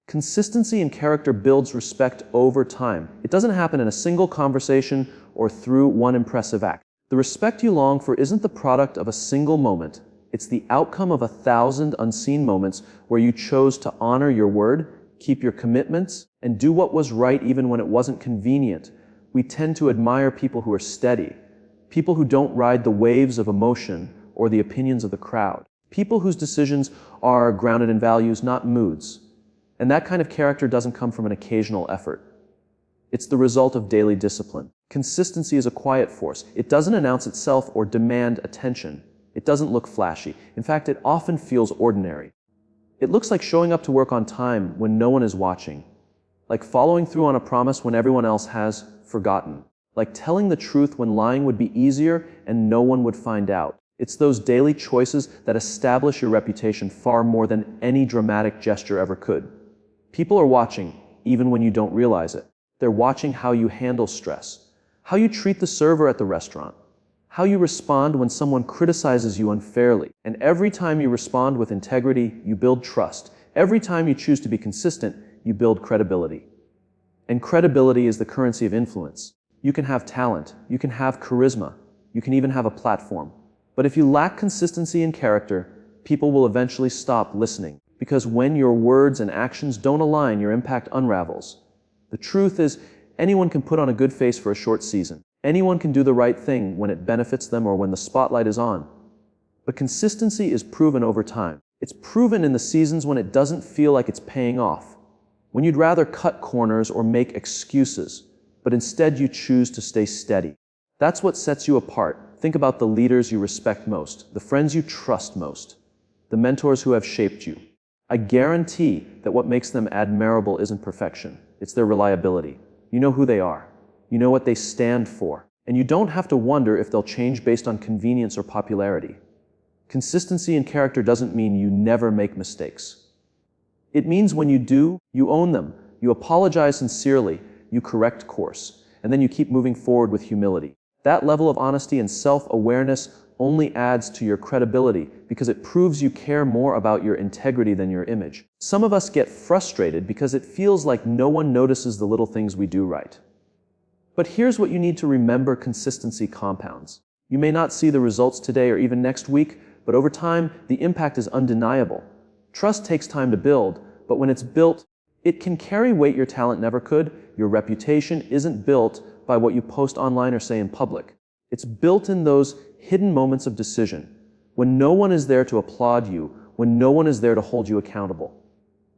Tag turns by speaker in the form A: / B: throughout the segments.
A: Consistency in character builds respect over time. It doesn't happen in a single conversation or through one impressive act. The respect you long for isn't the product of a single moment. It's the outcome of 1,000 unseen moments where you chose to honor your word, keep your commitments, and do what was right even when it wasn't convenient. We tend to admire people who are steady, people who don't ride the waves of emotion or the opinions of the crowd, people whose decisions are grounded in values, not moods. And that kind of character doesn't come from an occasional effort. It's the result of daily discipline. Consistency is a quiet force. It doesn't announce itself or demand attention. It doesn't look flashy. In fact, it often feels ordinary. It looks like showing up to work on time when no one is watching, like following through on a promise when everyone else has forgotten, like telling the truth when lying would be easier and no one would find out. It's those daily choices that establish your reputation far more than any dramatic gesture ever could. People are watching, even when you don't realize it. They're watching how you handle stress, how you treat the server at the restaurant, how you respond when someone criticizes you unfairly. And every time you respond with integrity, you build trust. Every time you choose to be consistent, you build credibility. And credibility is the currency of influence. You can have talent, you can have charisma, you can even have a platform. But if you lack consistency in character, people will eventually stop listening. Because when your words and actions don't align, your impact unravels. The truth is, anyone can put on a good face for a short season. Anyone can do the right thing when it benefits them or when the spotlight is on. But consistency is proven over time. It's proven in the seasons when it doesn't feel like it's paying off, when you'd rather cut corners or make excuses, but instead you choose to stay steady. That's what sets you apart. Think about the leaders you respect most, the friends you trust most, the mentors who have shaped you. I guarantee that what makes them admirable isn't perfection. It's their reliability. You know who they are. You know what they stand for. And you don't have to wonder if they'll change based on convenience or popularity. Consistency in character doesn't mean you never make mistakes. It means when you do, you own them. You apologize sincerely, you correct course, and then you keep moving forward with humility. That level of honesty and self-awareness only adds to your credibility because it proves you care more about your integrity than your image. Some of us get frustrated because it feels like no one notices the little things we do right. But here's what you need to remember: consistency compounds. You may not see the results today or even next week, but over time, the impact is undeniable. Trust takes time to build, but when it's built, it can carry weight your talent never could. Your reputation isn't built by what you post online or say in public. It's built in those hidden moments of decision, when no one is there to applaud you, when no one is there to hold you accountable.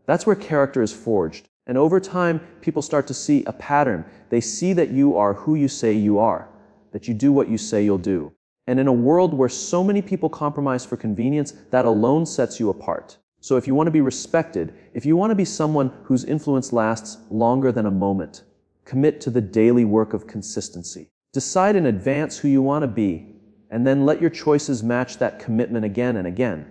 A: That's where character is forged. And over time, people start to see a pattern. They see that you are who you say you are, that you do what you say you'll do. And in a world where so many people compromise for convenience, that alone sets you apart. So if you want to be respected, if you want to be someone whose influence lasts longer than a moment, commit to the daily work of consistency. Decide in advance who you want to be, and then let your choices match that commitment again and again.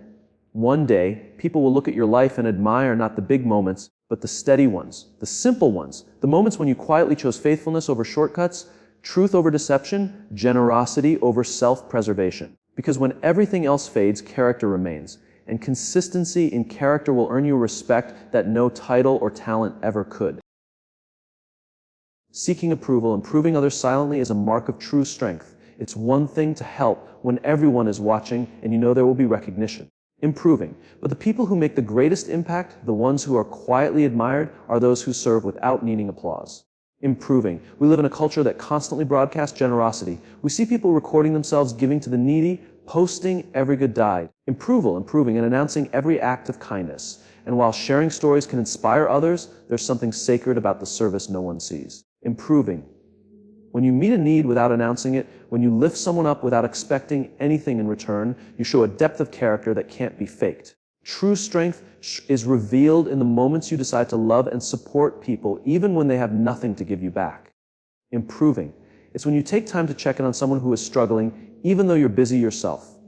A: One day, people will look at your life and admire not the big moments, but the steady ones, the simple ones, the moments when you quietly chose faithfulness over shortcuts, truth over deception, generosity over self-preservation. Because when everything else fades, character remains. And consistency in character will earn you respect that no title or talent ever could. Seeking approval and proving others silently is a mark of true strength. It's one thing to help when everyone is watching and you know there will be recognition. Improving. But the people who make the greatest impact, the ones who are quietly admired, are those who serve without needing applause. Improving. We live in a culture that constantly broadcasts generosity. We see people recording themselves giving to the needy, posting every good deed. Improving and announcing every act of kindness. And while sharing stories can inspire others, there's something sacred about the service no one sees. Improving. When you meet a need without announcing it, when you lift someone up without expecting anything in return, you show a depth of character that can't be faked. True strength is revealed in the moments you decide to love and support people even when they have nothing to give you back. Improving. It's when you take time to check in on someone who is struggling, even though you're busy yourself.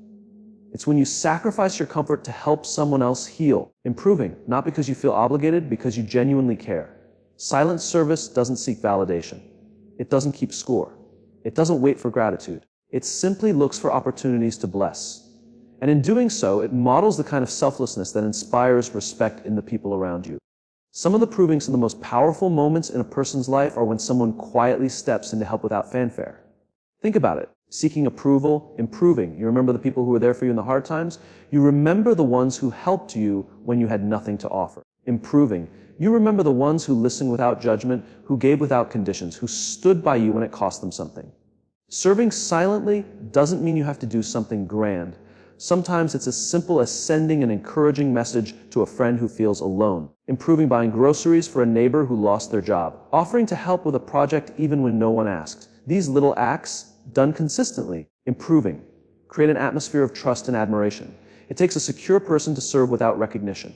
A: It's when you sacrifice your comfort to help someone else heal. Improving, not because you feel obligated, because you genuinely care. Silent service doesn't seek validation. It doesn't keep score. It doesn't wait for gratitude. It simply looks for opportunities to bless. And in doing so, it models the kind of selflessness that inspires respect in the people around you. Some of the most powerful moments in a person's life are when someone quietly steps in to help without fanfare. Think about it. Seeking approval, improving. You remember the people who were there for you in the hard times? You remember the ones who helped you when you had nothing to offer. Improving. You remember the ones who listened without judgment, who gave without conditions, who stood by you when it cost them something. Serving silently doesn't mean you have to do something grand. Sometimes it's as simple as sending an encouraging message to a friend who feels alone. Improving, buying groceries for a neighbor who lost their job. Offering to help with a project even when no one asked. These little acts, done consistently. Improving. Create an atmosphere of trust and admiration. It takes a secure person to serve without recognition.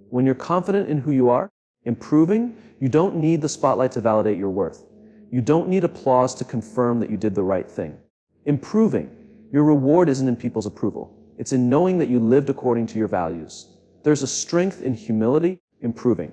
A: When you're confident in who you are, improving, you don't need the spotlight to validate your worth. You don't need applause to confirm that you did the right thing. Improving, your reward isn't in people's approval. It's in knowing that you lived according to your values. There's a strength in humility, improving.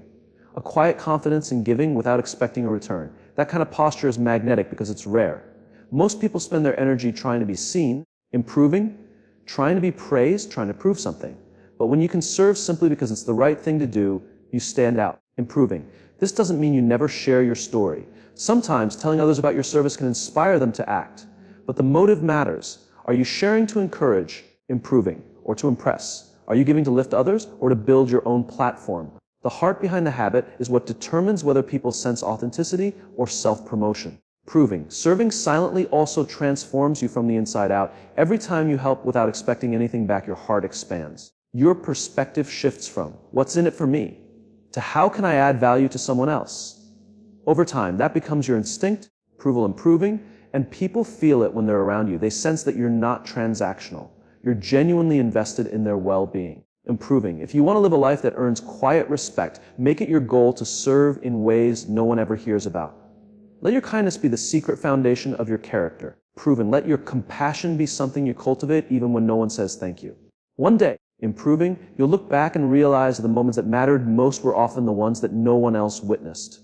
A: A quiet confidence in giving without expecting a return. That kind of posture is magnetic because it's rare. Most people spend their energy trying to be seen, improving, trying to be praised, trying to prove something. But when you can serve simply because it's the right thing to do, you stand out, improving. This doesn't mean you never share your story. Sometimes telling others about your service can inspire them to act. But the motive matters. Are you sharing to encourage, improving, or to impress? Are you giving to lift others or to build your own platform? The heart behind the habit is what determines whether people sense authenticity or self-promotion. Proving. Serving silently also transforms you from the inside out. Every time you help without expecting anything back, your heart expands. Your perspective shifts from, what's in it for me, to how can I add value to someone else? Over time, that becomes your instinct, approval improving, and people feel it when they're around you. They sense that you're not transactional. You're genuinely invested in their well-being. Improving. If you want to live a life that earns quiet respect, make it your goal to serve in ways no one ever hears about. Let your kindness be the secret foundation of your character. Proven. Let your compassion be something you cultivate even when no one says thank you. One day, improving, you'll look back and realize the moments that mattered most were often the ones that no one else witnessed.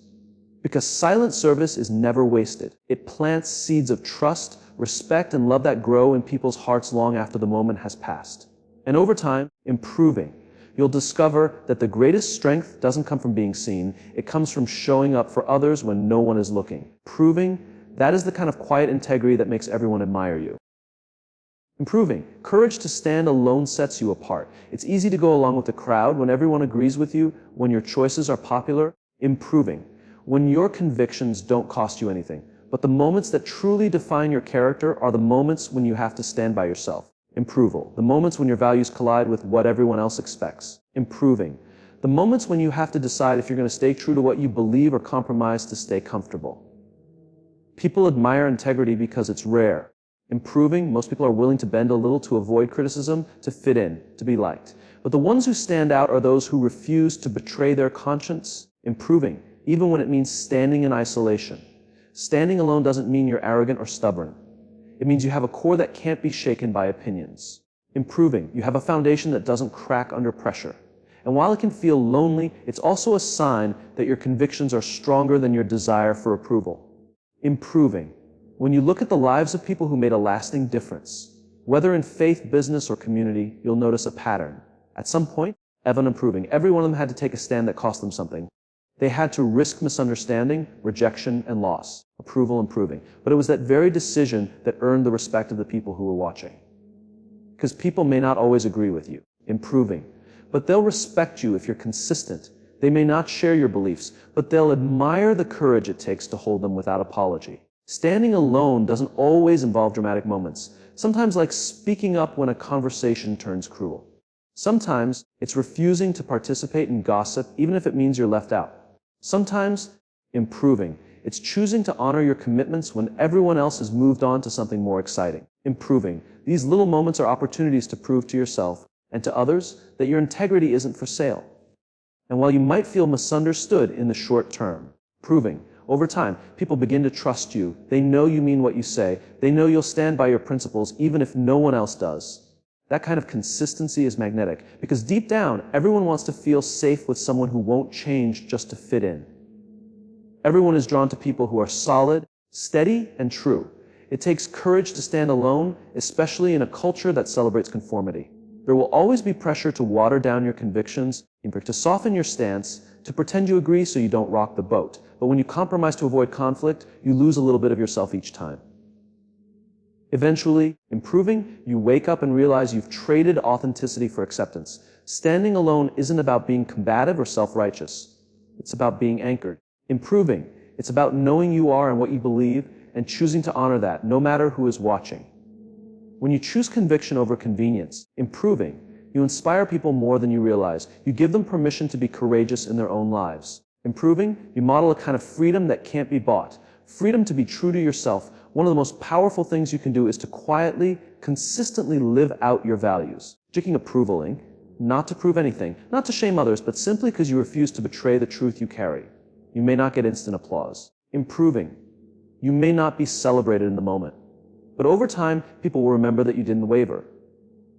A: Because silent service is never wasted. It plants seeds of trust, respect, and love that grow in people's hearts long after the moment has passed. And over time, improving, you'll discover that the greatest strength doesn't come from being seen. It comes from showing up for others when no one is looking. Proving, that is the kind of quiet integrity that makes everyone admire you. Improving, courage to stand alone sets you apart. It's easy to go along with the crowd when everyone agrees with you, when your choices are popular. Improving, when your convictions don't cost you anything. But the moments that truly define your character are the moments when you have to stand by yourself. Improval, the moments when your values collide with what everyone else expects. Improving, the moments when you have to decide if you're going to stay true to what you believe or compromise to stay comfortable. People admire integrity because it's rare. Improving, most people are willing to bend a little to avoid criticism, to fit in, to be liked. But the ones who stand out are those who refuse to betray their conscience. Improving, even when it means standing in isolation. Standing alone doesn't mean you're arrogant or stubborn. It means you have a core that can't be shaken by opinions. Improving, you have a foundation that doesn't crack under pressure. And while it can feel lonely, it's also a sign that your convictions are stronger than your desire for approval. Improving, when you look at the lives of people who made a lasting difference, whether in faith, business, or community, you'll notice a pattern. At some point, improving, every one of them had to take a stand that cost them something. They had to risk misunderstanding, rejection, and loss. Approval, improving. But it was that very decision that earned the respect of the people who were watching. Because people may not always agree with you. Improving. But they'll respect you if you're consistent. They may not share your beliefs, but they'll admire the courage it takes to hold them without apology. Standing alone doesn't always involve dramatic moments. Sometimes like speaking up when a conversation turns cruel. Sometimes it's refusing to participate in gossip even if it means you're left out. Sometimes, improving, it's choosing to honor your commitments when everyone else has moved on to something more exciting. Improving, these little moments are opportunities to prove to yourself and to others that your integrity isn't for sale. And while you might feel misunderstood in the short term, proving, over time, people begin to trust you. They know you mean what you say. They know you'll stand by your principles even if no one else does. That kind of consistency is magnetic because deep down, everyone wants to feel safe with someone who won't change just to fit in. Everyone is drawn to people who are solid, steady, and true. It takes courage to stand alone, especially in a culture that celebrates conformity. There will always be pressure to water down your convictions, to soften your stance, to pretend you agree so you don't rock the boat. But when you compromise to avoid conflict, you lose a little bit of yourself each time. Eventually, improving, you wake up and realize you've traded authenticity for acceptance. Standing alone isn't about being combative or self-righteous. It's about being anchored. Improving, it's about knowing you are and what you believe and choosing to honor that, no matter who is watching. When you choose conviction over convenience, improving, you inspire people more than you realize. You give them permission to be courageous in their own lives. Improving, you model a kind of freedom that can't be bought. Freedom to be true to yourself. One of the most powerful things you can do is to quietly, consistently live out your values. Seeking approvaling, not to prove anything, not to shame others, but simply because you refuse to betray the truth you carry. You may not get instant applause. Improving, you may not be celebrated in the moment. But over time, people will remember that you didn't waver.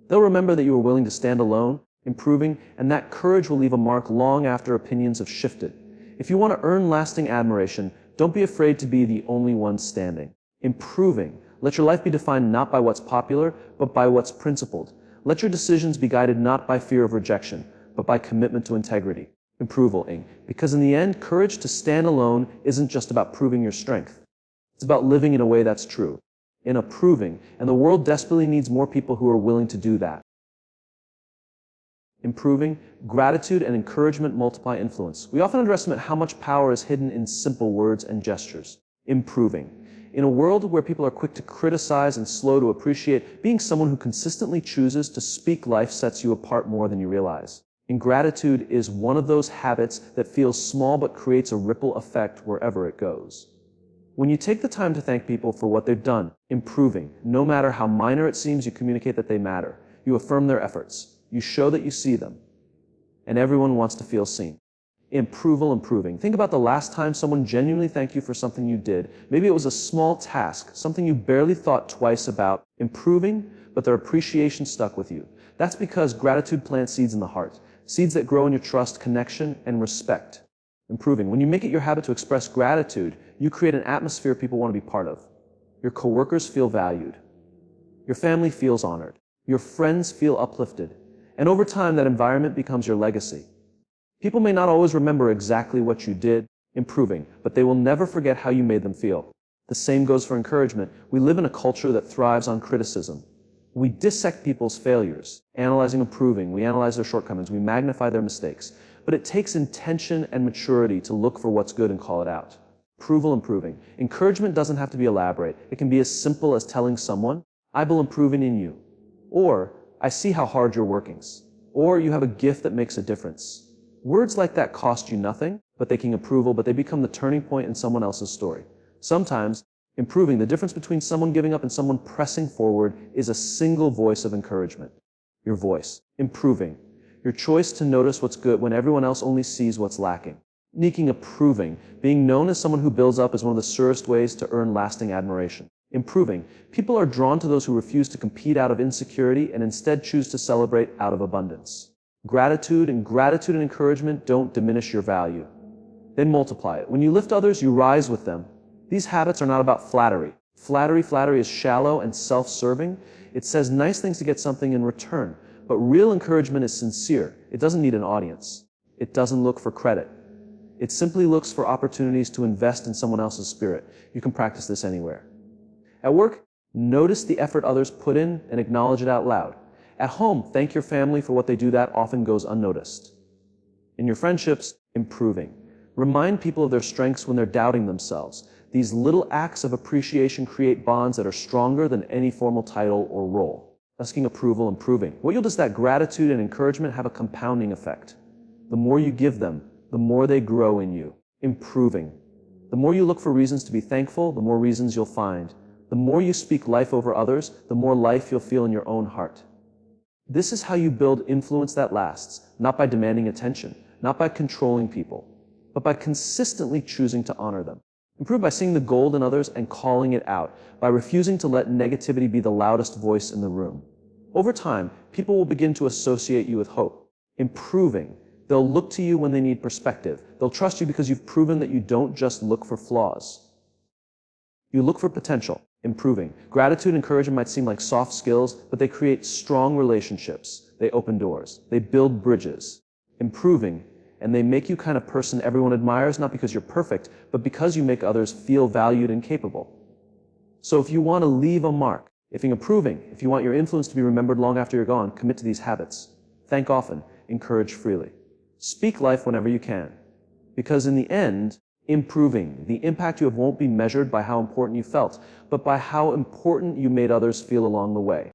A: They'll remember that you were willing to stand alone, improving, and that courage will leave a mark long after opinions have shifted. If you want to earn lasting admiration, don't be afraid to be the only one standing. Improving, let your life be defined not by what's popular, but by what's principled. Let your decisions be guided not by fear of rejection, but by commitment to integrity. Improving, because in the end, courage to stand alone isn't just about proving your strength. It's about living in a way that's true, in approving, and the world desperately needs more people who are willing to do that. Improving, gratitude and encouragement multiply influence. We often underestimate how much power is hidden in simple words and gestures. Improving. In a world where people are quick to criticize and slow to appreciate, being someone who consistently chooses to speak life sets you apart more than you realize. Ingratitude is one of those habits that feels small but creates a ripple effect wherever it goes. When you take the time to thank people for what they've done, improving, no matter how minor it seems, you communicate that they matter. You affirm their efforts. You show that you see them. And everyone wants to feel seen. Improving. Think about the last time someone genuinely thanked you for something you did. Maybe it was a small task, something you barely thought twice about. Improving, but their appreciation stuck with you. That's because gratitude plants seeds in the heart. Seeds that grow in your trust, connection, and respect. Improving. When you make it your habit to express gratitude, you create an atmosphere people want to be part of. Your coworkers feel valued. Your family feels honored. Your friends feel uplifted. And over time, that environment becomes your legacy. People may not always remember exactly what you did, improving, but they will never forget how you made them feel. The same goes for encouragement. We live in a culture that thrives on criticism. We dissect people's failures, analyzing improving, we analyze their shortcomings, we magnify their mistakes. But it takes intention and maturity to look for what's good and call it out. Improving. Encouragement doesn't have to be elaborate. It can be as simple as telling someone, I will improve in you. Or, I see how hard you're working. Or, you have a gift that makes a difference. Words like that cost you nothing, but they can approval, but they become the turning point in someone else's story. Sometimes, improving, the difference between someone giving up and someone pressing forward is a single voice of encouragement. Your voice. Improving. Your choice to notice what's good when everyone else only sees what's lacking. Approving. Being known as someone who builds up is one of the surest ways to earn lasting admiration. Improving. People are drawn to those who refuse to compete out of insecurity and instead choose to celebrate out of abundance. Gratitude and encouragement don't diminish your value. They multiply it. When you lift others, you rise with them. These habits are not about flattery. Flattery is shallow and self-serving. It says nice things to get something in return. But real encouragement is sincere. It doesn't need an audience. It doesn't look for credit. It simply looks for opportunities to invest in someone else's spirit. You can practice this anywhere. At work, notice the effort others put in and acknowledge it out loud. At home, thank your family for what they do that often goes unnoticed. In your friendships, improving. Remind people of their strengths when they're doubting themselves. These little acts of appreciation create bonds that are stronger than any formal title or role. Asking approval, improving. What you'll do is that gratitude and encouragement have a compounding effect. The more you give them, the more they grow in you. Improving. The more you look for reasons to be thankful, the more reasons you'll find. The more you speak life over others, the more life you'll feel in your own heart. This is how you build influence that lasts, not by demanding attention, not by controlling people, but by consistently choosing to honor them. Improve by seeing the gold in others and calling it out, by refusing to let negativity be the loudest voice in the room. Over time, people will begin to associate you with hope. Improving. They'll look to you when they need perspective. They'll trust you because you've proven that you don't just look for flaws. You look for potential. Improving. Gratitude and encouragement might seem like soft skills, but they create strong relationships. They open doors. They build bridges. Improving. and they make you kind of person everyone admires, not because you're perfect, but because you make others feel valued and capable. So if you want to leave a mark, if you're improving, if you want your influence to be remembered long after you're gone, commit to these habits. Thank often, encourage freely. Speak life whenever you can. Because in the end, improving, the impact you have won't be measured by how important you felt, but by how important you made others feel along the way.